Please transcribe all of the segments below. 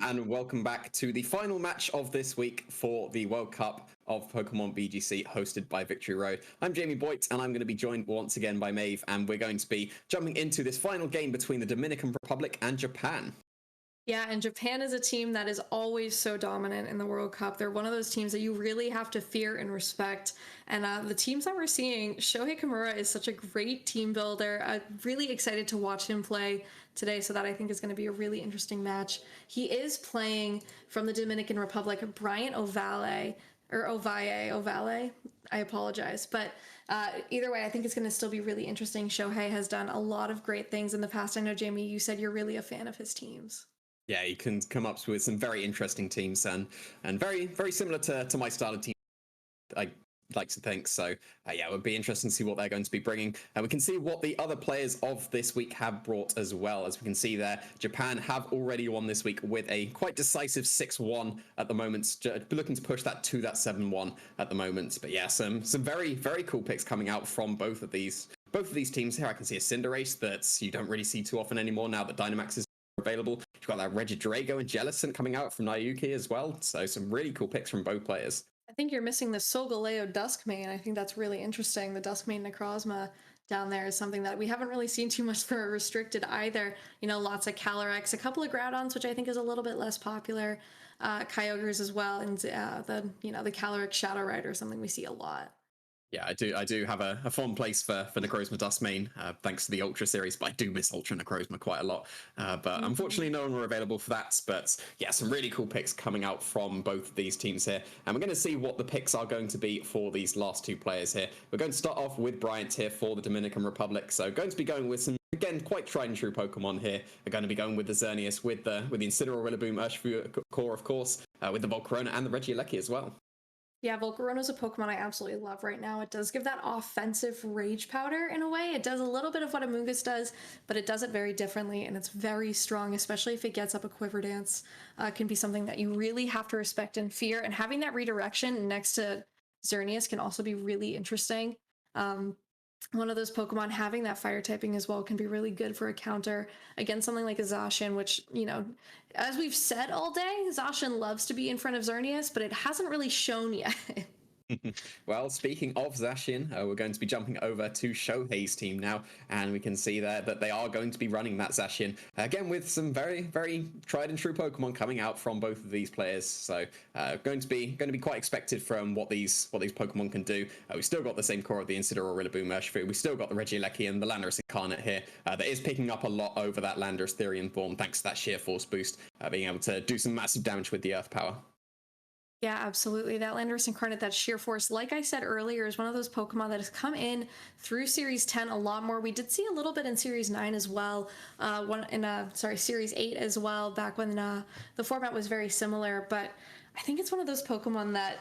and welcome back to the final match of this week for the World Cup of Pokémon VGC hosted by Victory Road. I'm Jamie Boyt, and I'm going to be joined once again by Maeve, and we're going to be jumping into this final game between the Dominican Republic and Japan. Yeah, and Japan is a team that is always so dominant in the World Cup. They're one of those teams that you really have to fear and respect. And the teams that we're seeing, Shohei Kimura is such a great team builder. I'm really excited to watch him play today, so that I think is going to be a really interesting match. He is playing from the Dominican Republic, Bryant Ovalle, or Ovalle. I apologize. But either way, I think it's going to still be really interesting. Shohei has done a lot of great things in the past. I know, Jamie, you said you're really a fan of his teams. Yeah, he can come up with some very interesting teams and very, very similar to my style of team, I like to think. So, yeah, it would be interesting to see what they're going to be bringing. And we can see what the other players of this week have brought as well. As we can see there, Japan have already won this week with a quite decisive 6-1 at the moment. Looking to push that to that 7-1 at the moment. But yeah, some very, very cool picks coming out from both of these teams here. I can see a Cinderace that you don't really see too often anymore now that Dynamax is available. You've got that Regidrago and Jellicent coming out from Nayuki as well. So some really cool picks from both players. I think you're missing the Solgaleo Duskmane. I think that's really interesting. The Duskmane Necrozma down there is something that we haven't really seen too much for restricted either. You know, lots of Calyrex, a couple of Groudons, which I think is a little bit less popular. Kyogres as well, and the Calyrex Shadow Rider, something we see a lot. Yeah, I do have a fond place for Necrozma Duskmane, thanks to the Ultra series, but I do miss Ultra Necrozma quite a lot. But unfortunately, no one were available for that. But yeah, some really cool picks coming out from both of these teams here. And we're going to see what the picks are going to be for these last two players here. We're going to start off with Bryant here for the Dominican Republic. So going to be going with some, again, quite tried and true Pokemon here. We're going to be going with the Xerneas, with the Incineroar, Rillaboom, Urshifu core, of course, with the Volcarona and the Regieleki as well. Yeah, Volcarona is a Pokemon I absolutely love right now. It does give that offensive Rage Powder in a way. It does a little bit of what Amoonguss does, but it does it very differently, and it's very strong, especially if it gets up a Quiver Dance. Can be something that you really have to respect and fear, and having that redirection next to Xerneas can also be really interesting. One of those Pokemon having that fire typing as well can be really good for a counter against something like a Zacian, which, you know, as we've said all day, Zacian loves to be in front of Xerneas, but it hasn't really shown yet. Well, speaking of Zacian, we're going to be jumping over to Shohei's team now, and we can see there that they are going to be running that Zacian again with some very, very tried and true Pokemon coming out from both of these players. So, going to be quite expected from what these Pokemon can do. We've still got the same core of the Incineroar, Rillaboom, Urshifu. We've still got the Regieleki and the Landorus Incarnate here that is picking up a lot over that Landorus Therian form thanks to that sheer force boost, being able to do some massive damage with the Earth power. Yeah, absolutely. That Landorus Incarnate, that sheer force, like I said earlier, is one of those Pokemon that has come in through Series 10 a lot more. We did see a little bit in Series 9 as well, Series 8 as well, back when the format was very similar. But I think it's one of those Pokemon that,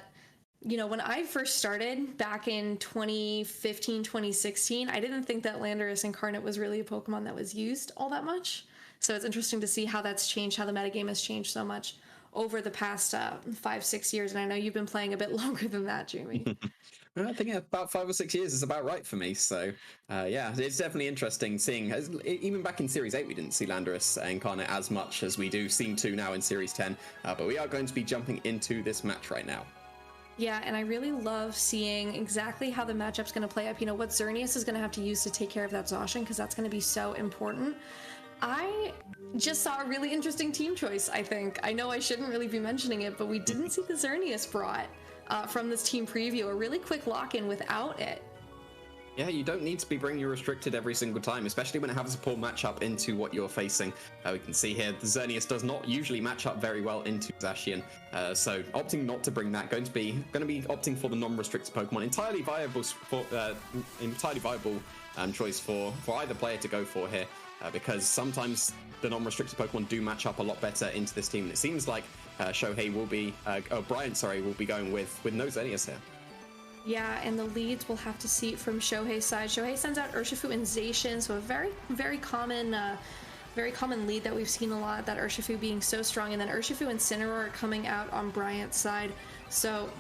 you know, when I first started back in 2015, 2016, I didn't think that Landorus Incarnate was really a Pokemon that was used all that much. So it's interesting to see how that's changed, how the metagame has changed so much over the past 5-6 years, and I know you've been playing a bit longer than that, Jamie. I think about 5 or 6 years is about right for me. So yeah, it's definitely interesting seeing, even back in Series 8 we didn't see Landorus Incarnate as much as we do seem to now in Series 10, but we are going to be jumping into this match right now. Yeah, and I really love seeing exactly how the matchup's going to play up. You know, what Xerneas is going to have to use to take care of that Zacian, because that's going to be so important. I just saw a really interesting team choice, I think. I know I shouldn't really be mentioning it, but we didn't see the Xerneas brought from this team preview. A really quick lock-in without it. Yeah, you don't need to be bringing your restricted every single time, especially when it has a poor matchup into what you're facing. We can see here the Xerneas does not usually match up very well into Zacian, so opting not to bring that, going to be opting for the non-restricted Pokemon. Entirely viable choice for either player to go for here. Because sometimes the non-restricted Pokemon do match up a lot better into this team. And it seems like Bryant will be going with no Xerneas here. Yeah, and the leads we'll have to see from Shohei's side. Shohei sends out Urshifu and Zacian, so a very, very common lead that we've seen a lot, that Urshifu being so strong, and then Urshifu and Incineroar coming out on Bryant's side. So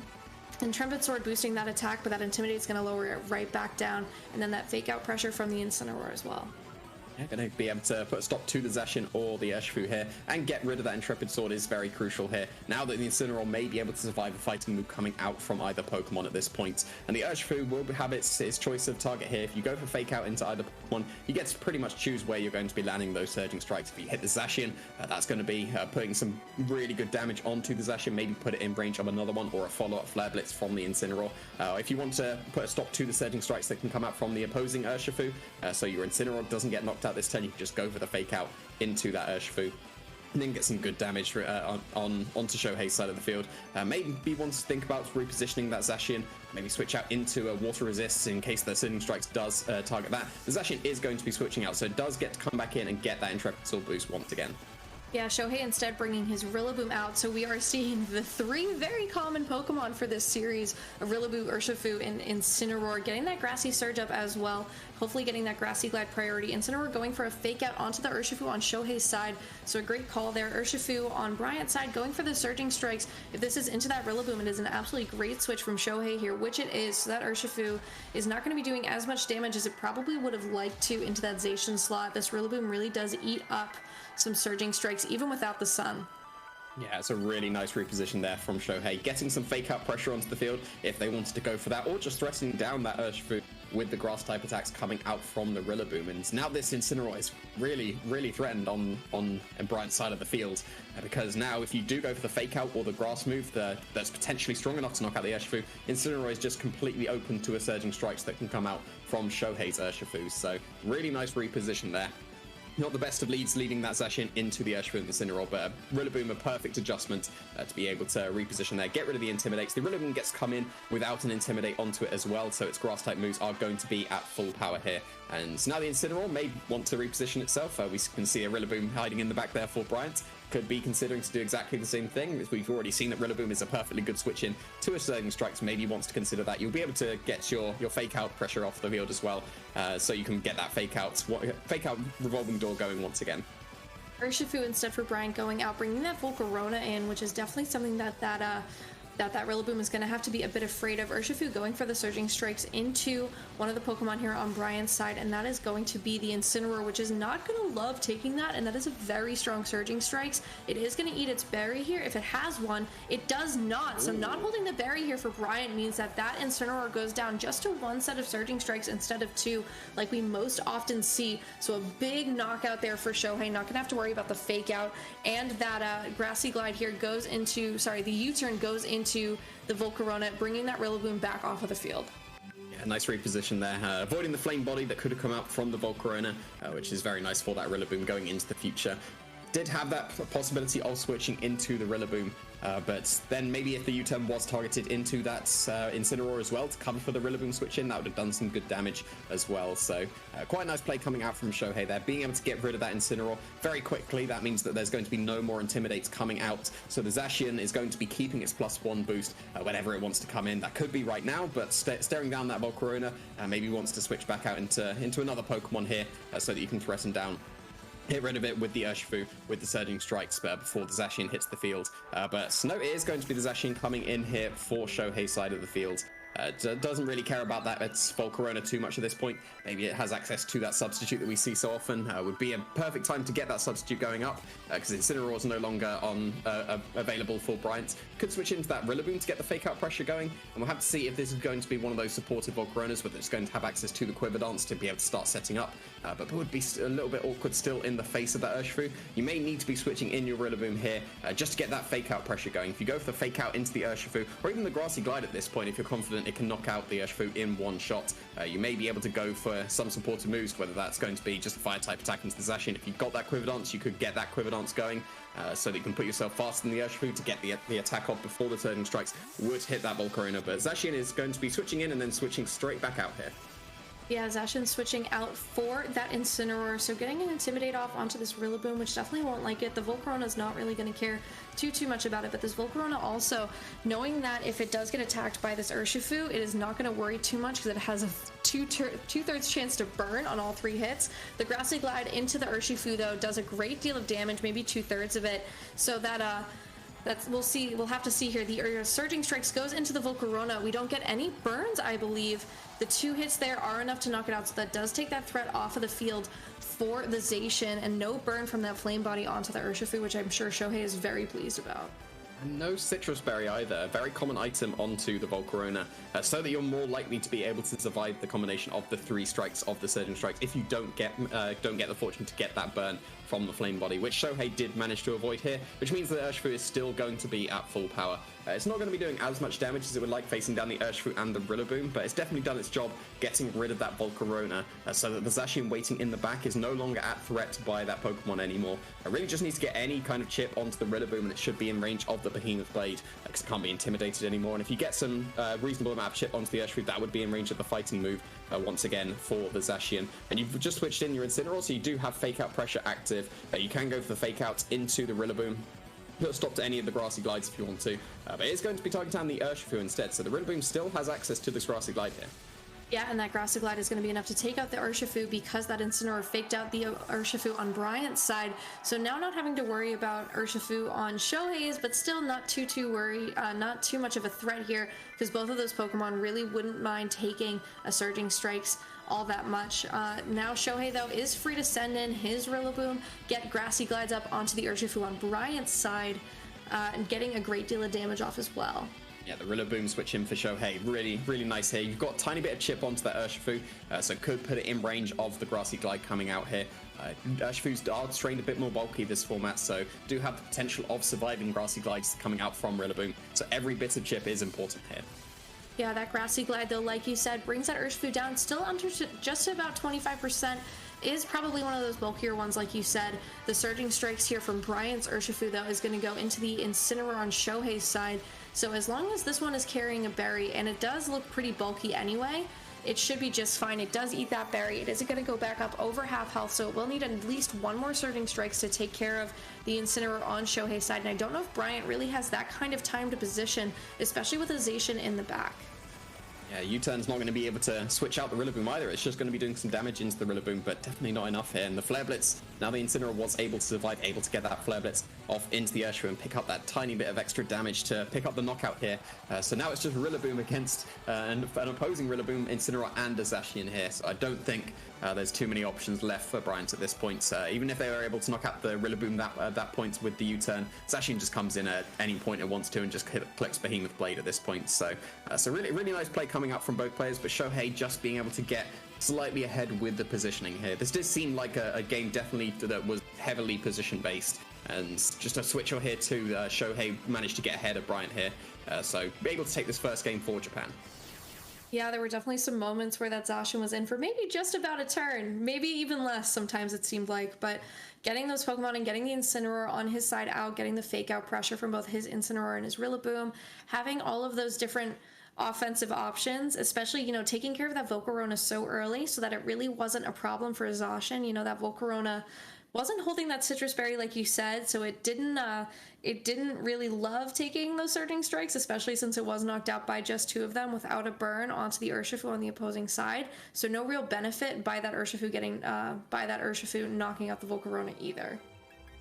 Intrepid Sword boosting that attack, but that Intimidate's going to lower it right back down, and then that Fake Out pressure from the Incineroar as well. Going to be able to put a stop to the Zacian or the Urshifu here and get rid of that Intrepid Sword is very crucial here. Now that the Incineroar may be able to survive a fighting move coming out from either Pokemon at this point. And the Urshifu will have its choice of target here. If you go for Fake Out into either Pokemon, you get to pretty much choose where you're going to be landing those Surging Strikes. If you hit the Zacian, that's going to be putting some really good damage onto the Zacian, maybe put it in range of another one or a follow-up Flare Blitz from the Incineroar. If you want to put a stop to the Surging Strikes that can come out from the opposing Urshifu, so your Incineroar doesn't get knocked out this turn, you can just go for the Fake Out into that Urshifu and then get some good damage onto Shohei's side of the field. Maybe wants to think about repositioning that Zacian, maybe switch out into a Water Resist in case the Surging Strikes does target that. The Zacian is going to be switching out, so it does get to come back in and get that Intrepid Sword boost once again. Yeah, Shohei instead bringing his Rillaboom out, so we are seeing the three very common Pokemon for this series of Rillaboom, Urshifu, and Incineroar, getting that Grassy Surge up as well, hopefully getting that Grassy Glide priority. Incineroar going for a Fake Out onto the Urshifu on Shohei's side, so a great call there. Urshifu on Bryant's side going for the Surging Strikes. If this is into that Rillaboom, it is an absolutely great switch from Shohei here, which it is, so that Urshifu is not going to be doing as much damage as it probably would have liked to into that Zacian slot. This Rillaboom really does eat up some Surging Strikes even without the sun. Yeah, it's a really nice reposition there from Shohei, getting some Fake Out pressure onto the field if they wanted to go for that, or just threatening down that Urshifu with the grass type attacks coming out from the Rillaboom. And now this Incineroar is really threatened on Bryant's side of the field, because now if you do go for the Fake Out or the grass move that's potentially strong enough to knock out the Urshifu, Incineroar is just completely open to a Surging Strikes that can come out from Shohei's Urshifu. So really nice reposition there. Not the best of leads leading that Zacian into the Urshifu and the Incineroar, but Rillaboom a perfect adjustment to be able to reposition there, get rid of the Intimidates. The Rillaboom gets to come in without an Intimidate onto it as well, so its grass type moves are going to be at full power here. And now the Incineroar may want to reposition itself. We can see a Rillaboom hiding in the back there for Bryant. Could be considering to do exactly the same thing. We've already seen that Rillaboom is a perfectly good switch in to a Surging Strikes. Maybe wants to consider that. You'll be able to get your Fake Out pressure off the field as well, so you can get that Fake Out Revolving Door going once again. Urshifu instead for Bryant going out, bringing that Volcarona in, which is definitely something that Rillaboom is going to have to be a bit afraid of. Urshifu going for the Surging Strikes into one of the Pokemon here on Bryant's side, and that is going to be the Incineroar, which is not going to love taking that, and that is a very strong Surging Strikes. It is going to eat its berry here if it has one. It does not, so not holding the berry here for Bryant means that Incineroar goes down just to one set of Surging Strikes instead of two, like we most often see. So a big knockout there for Shohei, not going to have to worry about the Fake Out, and that Grassy Glide here goes into, the U-turn goes into the Volcarona, bringing that Rillaboom back off of the field. Yeah, nice reposition there, avoiding the Flame Body that could have come out from the Volcarona, which is very nice for that Rillaboom going into the future. Did have that possibility of switching into the Rillaboom, but then maybe if the U-turn was targeted into that Incineroar as well to cover for the Rillaboom switch in, that would have done some good damage as well. So quite a nice play coming out from Shohei there, being able to get rid of that Incineroar very quickly. That means that there's going to be no more Intimidates coming out, so the Zacian is going to be keeping its +1 boost whenever it wants to come in. That could be right now, but staring down that Volcarona, maybe wants to switch back out into another Pokemon here so that you can threaten down. Hit rid of it with the Urshifu, with the Surging Strikes before the Zacian hits the field. But no, it is going to be the Zacian coming in here for Shohei's side of the field. Doesn't really care about that. It's Volcarona too much at this point. Maybe it has access to that substitute that we see so often. Would be a perfect time to get that substitute going up, because Incineroar is no longer available for Bryant. Could switch into that Rillaboom to get the Fake Out pressure going, and we'll have to see if this is going to be one of those supported Volcaronas, whether it's going to have access to the Quiver Dance to be able to start setting up. But it would be a little bit awkward still in the face of that Urshifu. You may need to be switching in your Rillaboom here just to get that Fake Out pressure going. If you go for the Fake Out into the Urshifu, or even the Grassy Glide at this point, if you're confident it can knock out the Urshifu in one shot, you may be able to go for some supported moves, whether that's going to be just a Fire type attack into the Zacian. If you've got that Quiver Dance, you could get that Quiver Dance going so that you can put yourself faster than the Urshifu to get the attack off before the Surging Strikes would hit that Volcarona. But Zacian is going to be switching in and then switching straight back out here. Yeah, Zacian switching out for that Incineroar, so getting an Intimidate off onto this Rillaboom, which definitely won't like it. The Volcarona's not really going to care too much about it, but this Volcarona also, knowing that if it does get attacked by this Urshifu, it is not going to worry too much because it has a two-thirds chance to burn on all 3 hits. The Grassy Glide into the Urshifu, though, does a great deal of damage, maybe 2/3 of it, so that We'll have to see here. The Surging Strikes goes into the Volcarona. We don't get any burns, I believe. The 2 hits there are enough to knock it out, so that does take that threat off of the field for the Zacian, and no burn from that Flame Body onto the Urshifu, which I'm sure Shohei is very pleased about. And no Citrus Berry either, a very common item onto the Volcarona, so that you're more likely to be able to survive the combination of the 3 strikes of the Surging Strikes if you don't get the fortune to get that burn from the Flame Body, which Shohei did manage to avoid here, which means that Urshifu is still going to be at full power. It's not going to be doing as much damage as it would like facing down the Urshifu and the Rillaboom, but it's definitely done its job getting rid of that Volcarona, so that the Zacian waiting in the back is no longer at threat by that Pokemon anymore. It really just needs to get any kind of chip onto the Rillaboom, and it should be in range of the Behemoth Blade, because it can't be intimidated anymore. And if you get some reasonable amount of chip onto the Urshifu, that would be in range of the fighting move once again for the Zacian. And you've just switched in your Incineroar, so you do have Fake Out Pressure active. You can go for the Fake Outs into the Rillaboom. Put a stop to any of the Grassy Glides if you want to, but it's going to be targeting down the Urshifu instead, so the Rillaboom still has access to this Grassy Glide here. Yeah, and that Grassy Glide is going to be enough to take out the Urshifu because that Incineroar faked out the Urshifu on Bryant's side. So now not having to worry about Urshifu on Shohei's, but still not too much of a threat here, because both of those Pokemon really wouldn't mind taking a Surging Strikes all that much. Now Shohei, though, is free to send in his Rillaboom, get Grassy Glides up onto the Urshifu on Bryant's side, and getting a great deal of damage off as well. Yeah, the Rillaboom switch in for Shohei. Really, really nice here. You've got a tiny bit of chip onto that Urshifu, so could put it in range of the Grassy Glide coming out here. Urshifus are strained a bit more bulky this format, so do have the potential of surviving Grassy Glides coming out from Rillaboom. So every bit of chip is important here. Yeah, that Grassy Glide, though, like you said, brings that Urshifu down still under just about 25%. Is probably one of those bulkier ones, like you said. The Surging Strikes here from Bryant's Urshifu, though, is going to go into the Incineroar on Shohei's side. So as long as this one is carrying a berry, and it does look pretty bulky anyway, it should be just fine. It does eat that berry. It isn't going to go back up over half health, so it will need at least one more Surging Strikes to take care of the Incineroar on Shohei's side. And I don't know if Bryant really has that kind of time to position, especially with a Zacian in the back. Yeah, U-turn's not going to be able to switch out the Rillaboom either. It's just going to be doing some damage into the Rillaboom, but definitely not enough here. And the Flare Blitz, now the Incineroar was able to survive, able to get that Flare Blitz off into the Urshifu and pick up that tiny bit of extra damage to pick up the knockout here. So now it's just Rillaboom against an opposing Rillaboom, Incineroar, and a Zacian here. So I don't think there's too many options left for Bryant at this point. Even if they were able to knock out the Rillaboom at that point with the U-turn, Zacian just comes in at any point it wants to and just clicks Behemoth Blade at this point. So really, really nice play coming up from both players, but Shohei just being able to get slightly ahead with the positioning here. This did seem like a game definitely that was heavily position based, and just a switcher here too. Shohei managed to get ahead of Bryant here, so be able to take this first game for Japan. Yeah, there were definitely some moments where that Zacian was in for maybe just about a turn, maybe even less sometimes it seemed like, but getting those Pokemon and getting the Incineroar on his side out, getting the fake out pressure from both his Incineroar and his Rillaboom, having all of those different offensive options, especially, taking care of that Volcarona so early so that it really wasn't a problem for Zacian. That Volcarona wasn't holding that Citrus Berry like you said, so it didn't really love taking those Surging Strikes, especially since it was knocked out by just 2 of them without a burn onto the Urshifu on the opposing side. So no real benefit by that Urshifu knocking out the Volcarona either.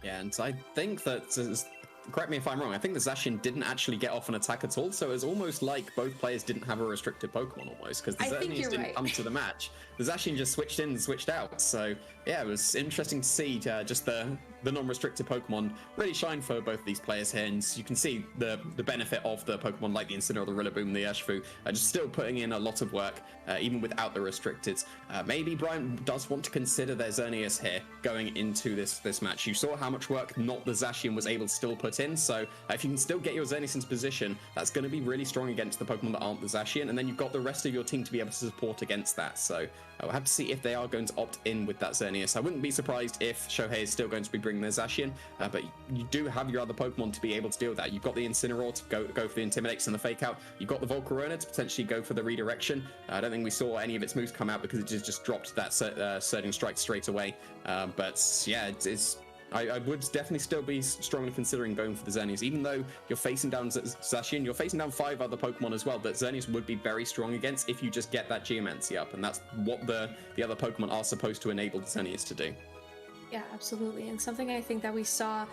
Yeah, and I think that, correct me if I'm wrong, I think the Zacian didn't actually get off an attack at all, so it was almost like both players didn't have a restricted Pokemon almost, because the Xerneas didn't come to the match. The Zacian just switched in and switched out, so yeah, it was interesting to see just the non-restricted Pokemon really shine for both of these players here, and you can see the benefit of the Pokemon like the Incineroar, the Rillaboom, the Urshifu, just still putting in a lot of work, even without the restricted. Maybe Bryant does want to consider their Xerneas here going into this match. You saw how much work not the Zacian was able to still put in, so if you can still get your Xerneas into position, that's going to be really strong against the Pokemon that aren't the Zacian, and then you've got the rest of your team to be able to support against that. So we'll have to see if they are going to opt in with that Xerneas. I wouldn't be surprised if Shohei is still going to be bringing their Zacian, but you do have your other Pokemon to be able to deal with that. You've got the Incineroar to go for the Intimidates and the Fake Out. You've got the Volcarona to potentially go for the Redirection. I don't think we saw any of its moves come out because it just dropped that Surging Strike straight away. But yeah, I would definitely still be strongly considering going for the Xerneas, even though you're facing down Zacian, you're facing down 5 other Pokemon as well that Xerneas would be very strong against if you just get that Geomancy up, and that's what the other Pokemon are supposed to enable the Xerneas to do. Yeah, absolutely, and something I think that we saw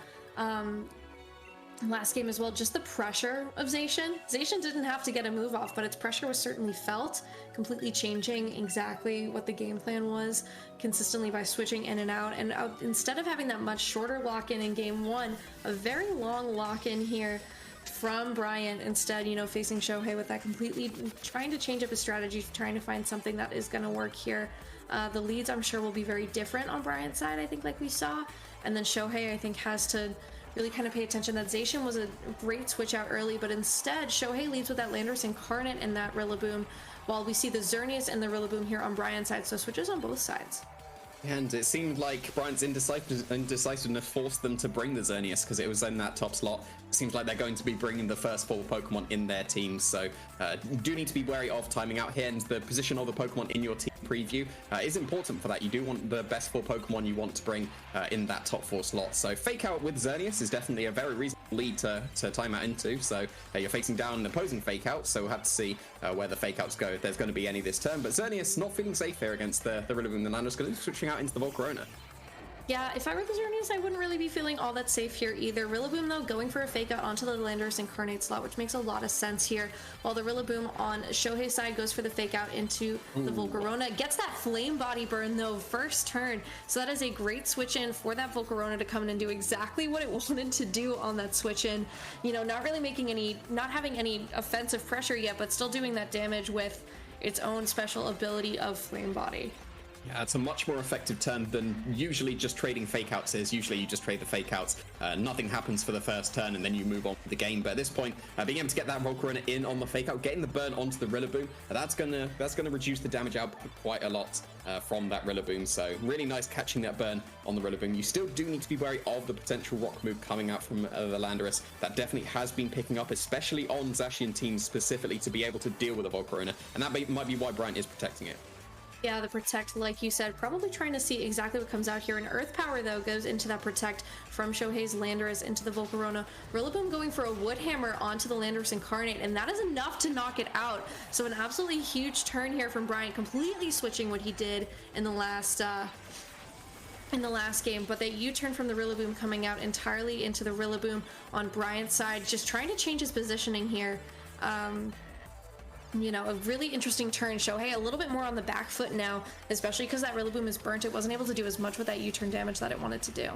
last game as well, just the pressure of Zacian. Zacian didn't have to get a move off, but its pressure was certainly felt, completely changing exactly what the game plan was consistently by switching in and out. And instead of having that much shorter lock-in in game one, a very long lock-in here from Bryant instead, you know, facing Shohei with that completely trying to change up his strategy, trying to find something that is going to work here. The leads, I'm sure, will be very different on Bryant's side, I think, like we saw. And then Shohei, I think, has to really kind of pay attention that Zacian was a great switch out early, but instead Shohei leads with that Landorus Incarnate and that Rillaboom, while we see the Xerneas and the Rillaboom here on Bryant's side, so switches on both sides. And it seemed like Bryant's indecisiveness forced them to bring the Xerneas because it was in that top slot. It seems like they're going to be bringing the first 4 Pokemon in their team, so do need to be wary of timing out here, and the position of the Pokemon in your team preview is important for that. You do want the best 4 Pokemon you want to bring in that top 4 slot. So Fake Out with Xerneas is definitely a very reasonable lead to time out into. So you're facing down an opposing Fake Out, so we'll have to see where the Fake Outs go, if there's going to be any this turn. But Xerneas not feeling safe here against the Rillaboom and the Landorus, going to be switching out into the Volcarona. Yeah, if I were the Xerneas, I wouldn't really be feeling all that safe here either. Rillaboom, though, going for a fake out onto the Landorus Incarnate slot, which makes a lot of sense here. While the Rillaboom on Shohei's side goes for the fake out into the Volcarona. Gets that Flame Body burn, though, first turn. So that is a great switch in for that Volcarona to come in and do exactly what it wanted to do on that switch in. You know, not really making any, not having any offensive pressure yet, but still doing that damage with its own special ability of Flame Body. Yeah, it's a much more effective turn than usually just trading fake outs is. Usually you just trade the fake outs, nothing happens for the first turn, and then you move on with the game. But at this point, being able to get that Volcarona in on the fake out, getting the burn onto the Rillaboom, that's gonna reduce the damage output quite a lot from that Rillaboom. So really nice catching that burn on the Rillaboom. You still do need to be wary of the potential rock move coming out from the Landorus. That definitely has been picking up, especially on Zacian teams specifically, to be able to deal with a Volcarona, and that might be why Bryant is protecting it. Yeah, the Protect, like you said, probably trying to see exactly what comes out here. And Earth Power, though, goes into that Protect from Shohei's Landorus into the Volcarona. Rillaboom going for a Wood Hammer onto the Landorus Incarnate, and that is enough to knock it out. So an absolutely huge turn here from Bryant, completely switching what he did in the last game, but that U-turn from the Rillaboom coming out entirely into the Rillaboom on Bryant's side, just trying to change his positioning here. You know, a really interesting turn. Shohei a little bit more on the back foot now, especially because that Rillaboom is burnt. It wasn't able to do as much with that U-turn damage that it wanted to do.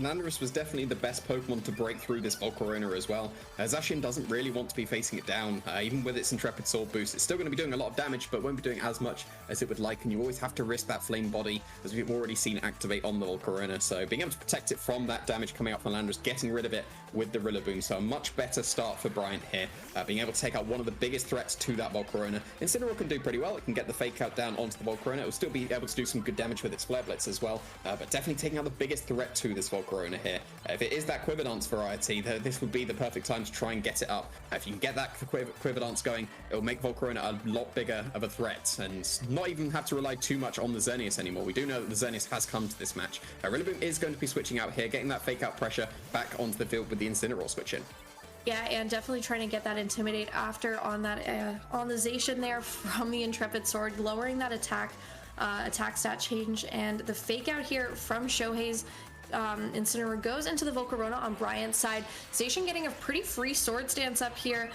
Landorus was definitely the best Pokemon to break through this Volcarona as well. Zacian doesn't really want to be facing it down. Even with its Intrepid Sword boost, it's still going to be doing a lot of damage, but won't be doing as much as it would like, and you always have to risk that Flame Body, as we've already seen activate on the Volcarona. So being able to protect it from that damage coming out from Landorus, getting rid of it with the Rillaboom, so a much better start for Bryant here. Being able to take out one of the biggest threats to that Volcarona. Incineroar can do pretty well. It can get the Fake Out down onto the Volcarona. It will still be able to do some good damage with its Flare Blitz as well, but definitely taking out the biggest threat to this Volcarona here. If it is that Quiver Dance variety, this would be the perfect time to try and get it up. If you can get that Quiver Dance going, it will make Volcarona a lot bigger of a threat, and not even have to rely too much on the Xerneas anymore. We do know that the Xerneas has come to this match. Rillaboom is going to be switching out here, getting that Fake Out pressure back onto the field with the Incineroar switch in. Yeah, and definitely trying to get that Intimidate after on that on the Zacian there from the Intrepid Sword, lowering that attack stat change, and the Fake Out here from Shohei's Incineroar goes into the Volcarona on Bryant's side. Zacian getting a pretty free sword stance up here,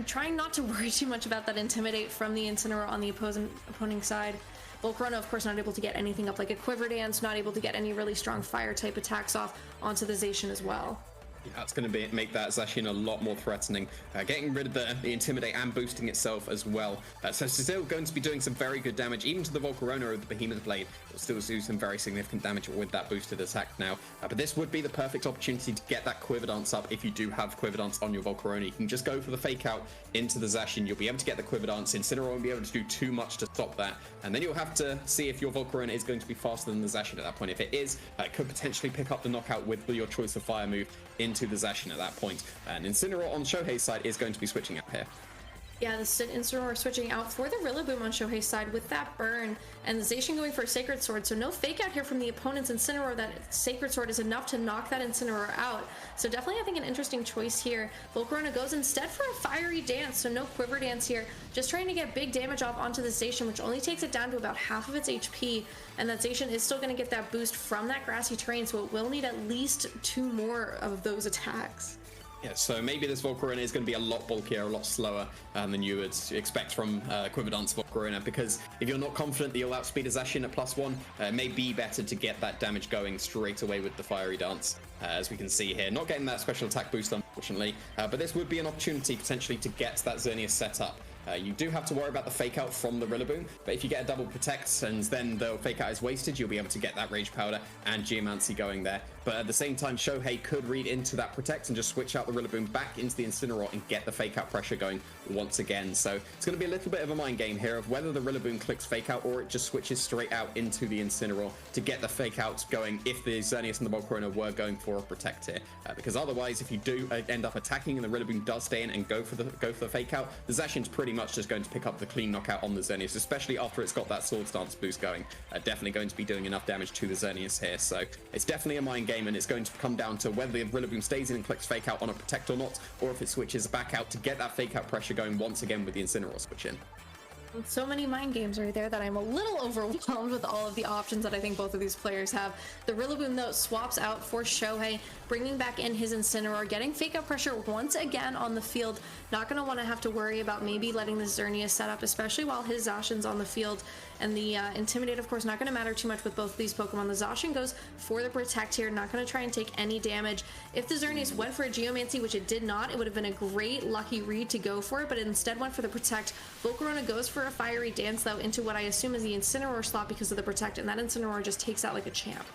trying not to worry too much about that Intimidate from the Incineroar on the opposing side. Volcarona, of course, not able to get anything up like a Quiver Dance, not able to get any really strong fire type attacks off onto the Zacian as well. Yeah, it's going to make that Zacian a lot more threatening, getting rid of the Intimidate and boosting itself as well. So it's still going to be doing some very good damage, even to the Volcarona of the Behemoth Blade. It'll still do some very significant damage with that boosted attack now. But this would be the perfect opportunity to get that Quiver Dance up if you do have Quiver Dance on your Volcarona. You can just go for the Fake Out into the Zacian. You'll be able to get the Quiver Dance. Incineroar won't be able to do too much to stop that. And then you'll have to see if your Volcarona is going to be faster than the Zacian at that point. If it is, it could potentially pick up the knockout with your choice of fire move into the Zacian at that point. And Incineroar on Shohei's side is going to be switching out here. Yeah, the Incineroar switching out for the Rillaboom on Shohei's side with that burn, and the Zacian going for a Sacred Sword, so no Fake Out here from the opponent's Incineroar. That Sacred Sword is enough to knock that Incineroar out. So definitely, I think, an interesting choice here. Volcarona goes instead for a Fiery Dance, so no Quiver Dance here, just trying to get big damage off onto the Zacian, which only takes it down to about half of its HP, and that Zacian is still going to get that boost from that grassy terrain, so it will need at least 2 more of those attacks. Yeah, so maybe this Volcarona is going to be a lot bulkier, a lot slower than you would expect from Quiver Dance Volcarona, because if you're not confident that you'll outspeed a Zacian at +1, it may be better to get that damage going straight away with the Fiery Dance. As we can see here, not getting that special attack boost, unfortunately, but this would be an opportunity potentially to get that Xerneas set up. You do have to worry about the fake out from the Rillaboom, but if you get a double protect and then the fake out is wasted, you'll be able to get that Rage Powder and Geomancy going there. But at the same time, Shohei could read into that protect and just switch out the Rillaboom back into the Incineroar and get the fake out pressure going once again. So it's going to be a little bit of a mind game here of whether the Rillaboom clicks fake out or it just switches straight out into the Incineroar to get the fake out going if the Xerneas and the Volcarona were going for a protect here. Because otherwise, if you do end up attacking and the Rillaboom does stay in and go for the fake out, the Zacian's pretty much just going to pick up the clean knockout on the Xerneas, especially after it's got that Swords Dance boost going. Definitely going to be doing enough damage to the Xerneas here. So it's definitely a mind game, and it's going to come down to whether the Rillaboom stays in and clicks fake out on a protect or not, or if it switches back out to get that fake out pressure going once again with the Incineroar switch in. So many mind games right there that I'm a little overwhelmed with all of the options that I think both of these players have. The Rillaboom, though, swaps out for Shohei, bringing back in his Incineroar, getting fake out pressure once again on the field. Not going to want to have to worry about maybe letting the Xerneas set up, especially while his Zacian's on the field. And the Intimidate, of course, not going to matter too much with both of these Pokemon. The Zacian goes for the Protect here, not going to try and take any damage. If the Xerneas went for a Geomancy, which it did not, it would have been a great lucky read to go for it, but it instead went for the Protect. Volcarona goes for a Fiery Dance, though, into what I assume is the Incineroar slot because of the Protect, and that Incineroar just takes out like a champ.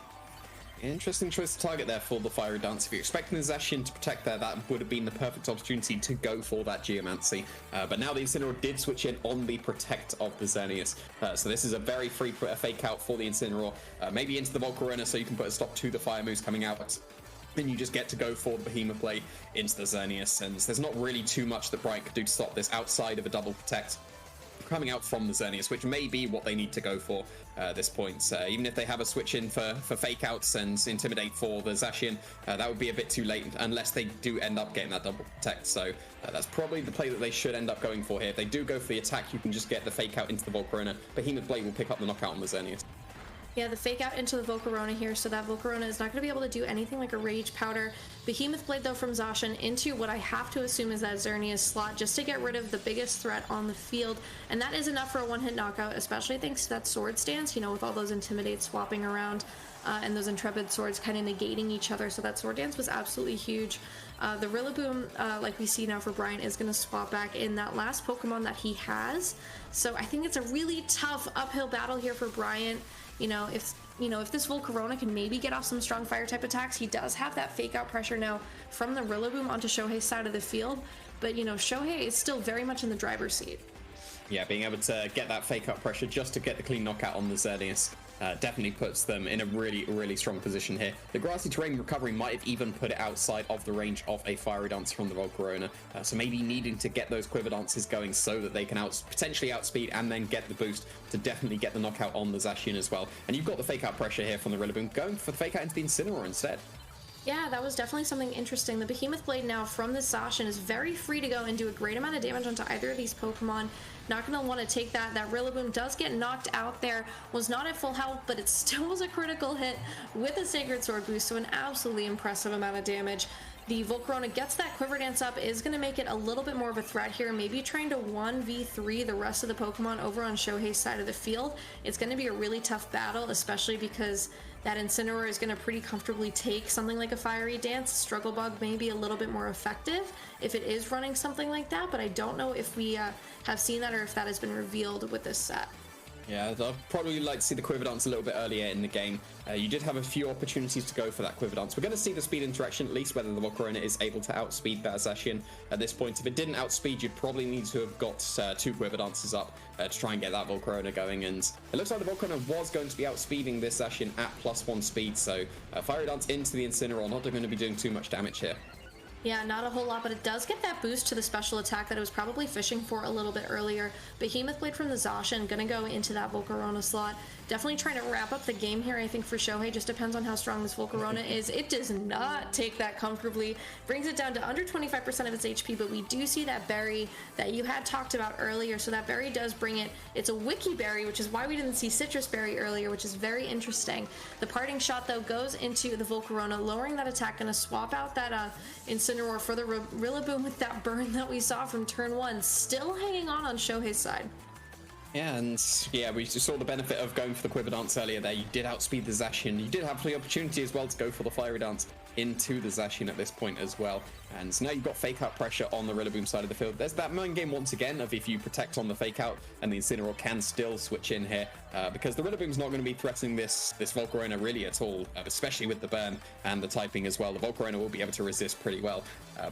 Interesting choice to target there for the Fiery Dance. If you're expecting the Zacian to protect there, that would have been the perfect opportunity to go for that Geomancy. But now the Incineroar did switch in on the Protect of the Xerneas. So this is a very free fake out for the Incineroar. Maybe into the Volcarona so you can put a stop to the Fire moves coming out. Then you just get to go for the Behemoth Blade into the Xerneas. And there's not really too much that Bryant could do to stop this outside of a double Protect coming out from the Xerneas, which may be what they need to go for at this point. Even if they have a switch in for fake outs and Intimidate for the Zacian, that would be a bit too late unless they do end up getting that double protect. So that's probably the play that they should end up going for here. If they do go for the attack, you can just get the fake out into the Volcarona. Behemoth Blade will pick up the knockout on the Xerneas. Yeah, the fake out into the Volcarona here, so that Volcarona is not going to be able to do anything like a Rage Powder. Behemoth Blade, though, from Zacian into what I have to assume is that Xerneas slot, just to get rid of the biggest threat on the field. And that is enough for a one-hit knockout, especially thanks to that Sword Stance, you know, with all those Intimidates swapping around and those Intrepid Swords kind of negating each other. So that Sword Dance was absolutely huge. The Rillaboom, like we see now for Bryant, is going to swap back in that last Pokemon that he has. So I think it's a really tough uphill battle here for Bryant. You know, if this Volcarona can maybe get off some strong fire type attacks, he does have that fake out pressure now from the Rillaboom onto Shohei's side of the field. But, you know, Shohei is still very much in the driver's seat. Yeah, being able to get that fake out pressure just to get the clean knockout on the Xerneas definitely puts them in a really, really strong position here. The grassy terrain recovery might have even put it outside of the range of a Fiery Dance from the Volcarona. So maybe needing to get those Quiver Dances going so that they can potentially outspeed and then get the boost to definitely get the knockout on the Zacian as well. And you've got the fake out pressure here from the Rillaboom going for the fake out into the Incineroar instead. Yeah, that was definitely something interesting. The Behemoth Blade now from the Zacian is very free to go and do a great amount of damage onto either of these Pokemon. Not going to want to take that. That Rillaboom does get knocked out there. Was not at full health, but it still was a critical hit with a Sacred Sword boost, so an absolutely impressive amount of damage. The Volcarona gets that Quiver Dance up, is going to make it a little bit more of a threat here, maybe trying to 1v3 the rest of the Pokemon over on Shohei's side of the field. It's going to be a really tough battle, especially because that Incineroar is going to pretty comfortably take something like a Fiery Dance. Struggle Bug may be a little bit more effective if it is running something like that, but I don't know if we have seen that or if that has been revealed with this set. Yeah, I'd probably like to see the Quiver Dance a little bit earlier in the game. You did have a few opportunities to go for that Quiver Dance. We're going to see the speed interaction, at least whether the Volcarona is able to outspeed that Zacian at this point. If it didn't outspeed, you'd probably need to have got two Quiver Dances up to try and get that Volcarona going. And it looks like the Volcarona was going to be outspeeding this Zacian at +1 speed. So Fiery Dance into the Incineroar, not going to be doing too much damage here. Yeah, not a whole lot, but it does get that boost to the special attack that it was probably fishing for a little bit earlier. Behemoth Blade from the Zacian, gonna go into that Volcarona slot. Definitely trying to wrap up the game here, I think, for Shohei. Just depends on how strong this Volcarona is. It does not take that comfortably. Brings it down to under 25% of its HP, but we do see that berry that you had talked about earlier, so that berry does bring it. It's a Wiki Berry, which is why we didn't see Citrus Berry earlier, which is very interesting. The parting shot, though, goes into the Volcarona, lowering that attack, gonna swap out that Incineroar Incineroar for the Rillaboom with that burn that we saw from turn 1, still hanging on Shohei's side. Yeah, and yeah, we saw the benefit of going for the Quiver Dance earlier there. You did outspeed the Zacian. You did have the opportunity as well to go for the Fiery Dance into the Zacian at this point as well. And now you've got fake out pressure on the Rillaboom side of the field. There's that mind game once again of if you protect on the fake out, and the Incineroar can still switch in here, because the Rillaboom's not going to be threatening this Volcarona really at all, especially with the burn and the typing as well. The Volcarona will be able to resist pretty well,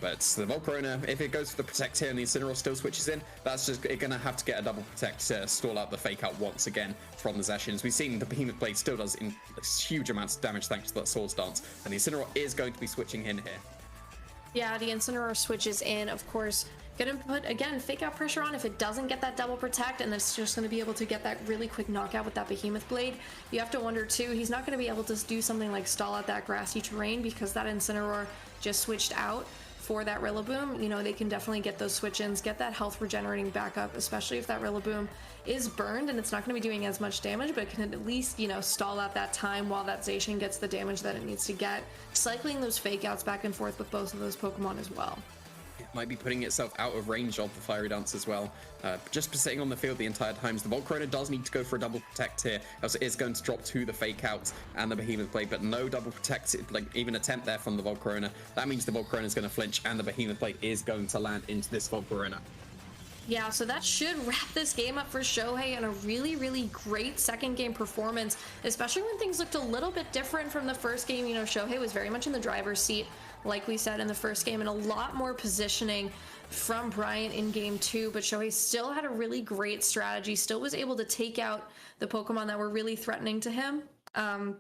but the Volcarona, if it goes for the protect here and the Incineroar still switches in, that's just going to have to get a double protect to stall out the fake out once again from the Zacian. As we've seen, the Behemoth Blade still does huge amounts of damage thanks to that Swords Dance, and the Incineroar is going to be switching in here. Yeah, the Incineroar switches in, of course. Gonna put, again, fake out pressure on if it doesn't get that double protect, and it's just gonna be able to get that really quick knockout with that Behemoth Blade. You have to wonder too, he's not gonna be able to do something like stall out that grassy terrain because that Incineroar just switched out for that Rillaboom. You know, they can definitely get those switch-ins, get that health regenerating back up, especially if that Rillaboom is burned and it's not going to be doing as much damage, but it can at least, you know, stall out that time while that Zacian gets the damage that it needs to get. Cycling those fake outs back and forth with both of those Pokemon as well. It might be putting itself out of range of the Fiery Dance as well. Just sitting on the field the entire time. So the Volcarona does need to go for a double protect here, else it is going to drop to the fake out and the Behemoth Blade, but no double protect, like even attempt there from the Volcarona. That means the Volcarona is going to flinch and the Behemoth Blade is going to land into this Volcarona. Yeah, so that should wrap this game up for Shohei and a really, really great second game performance, especially when things looked a little bit different from the first game. You know, Shohei was very much in the driver's seat, like we said in the first game, and a lot more positioning from Bryant in game 2, but Shohei still had a really great strategy, still was able to take out the Pokemon that were really threatening to him. Getting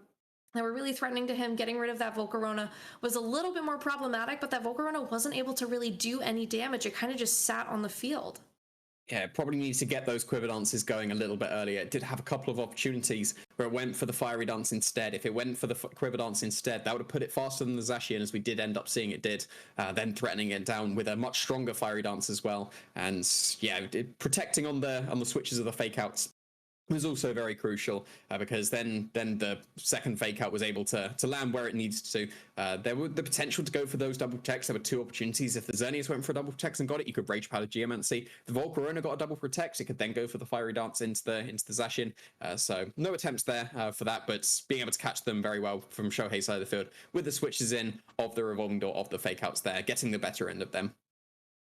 rid of that Volcarona was a little bit more problematic, but that Volcarona wasn't able to really do any damage. It kind of just sat on the field. Yeah, it probably needs to get those Quiver Dances going a little bit earlier. It did have a couple of opportunities where it went for the Fiery Dance instead. If it went for the Quiver Dance instead, that would have put it faster than the Zacian, as we did end up seeing it did, then threatening it down with a much stronger Fiery Dance as well. And yeah, protecting on the switches of the fake outs was also very crucial, because then the second fake out was able to land where it needed to. There were the potential to go for those double protects. There were two opportunities. If the Xerneas went for a double protect and got it, you could Rage Powder Geomancy. The Volcarona got a double protect. It could then go for the Fiery Dance into the Zacian. So no attempts there for that, but being able to catch them very well from Shohei's side of the field with the switches in of the revolving door of the fake outs there, getting the better end of them.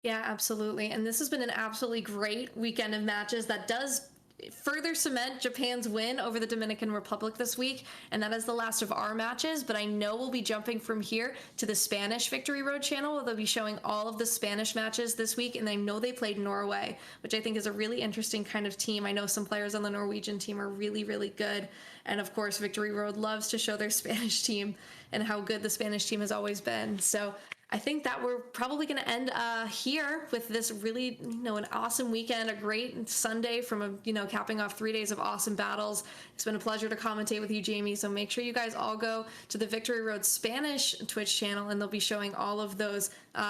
Yeah, absolutely. And this has been an absolutely great weekend of matches that does further cement Japan's win over the Dominican Republic this week, and that is the last of our matches. But I know we'll be jumping from here to the Spanish Victory Road channel, where they'll be showing all of the Spanish matches this week, and I know they played Norway, which I think is a really interesting kind of team. I know some players on the Norwegian team are really, really good, and of course Victory Road loves to show their Spanish team and how good the Spanish team has always been. So I think that we're probably going to end here with this really, an awesome weekend, a great Sunday from capping off 3 days of awesome battles. It's been a pleasure to commentate with you, Jamie. So make sure you guys all go to the Victory Road Spanish Twitch channel, and they'll be showing all of those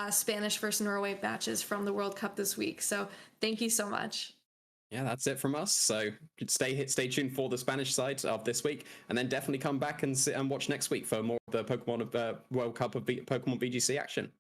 Spanish versus Norway matches from the World Cup this week. So thank you so much. Yeah, that's it from us. So stay tuned for the Spanish side of this week, and then definitely come back and watch next week for more of the Pokemon World Cup of Pokemon VGC action.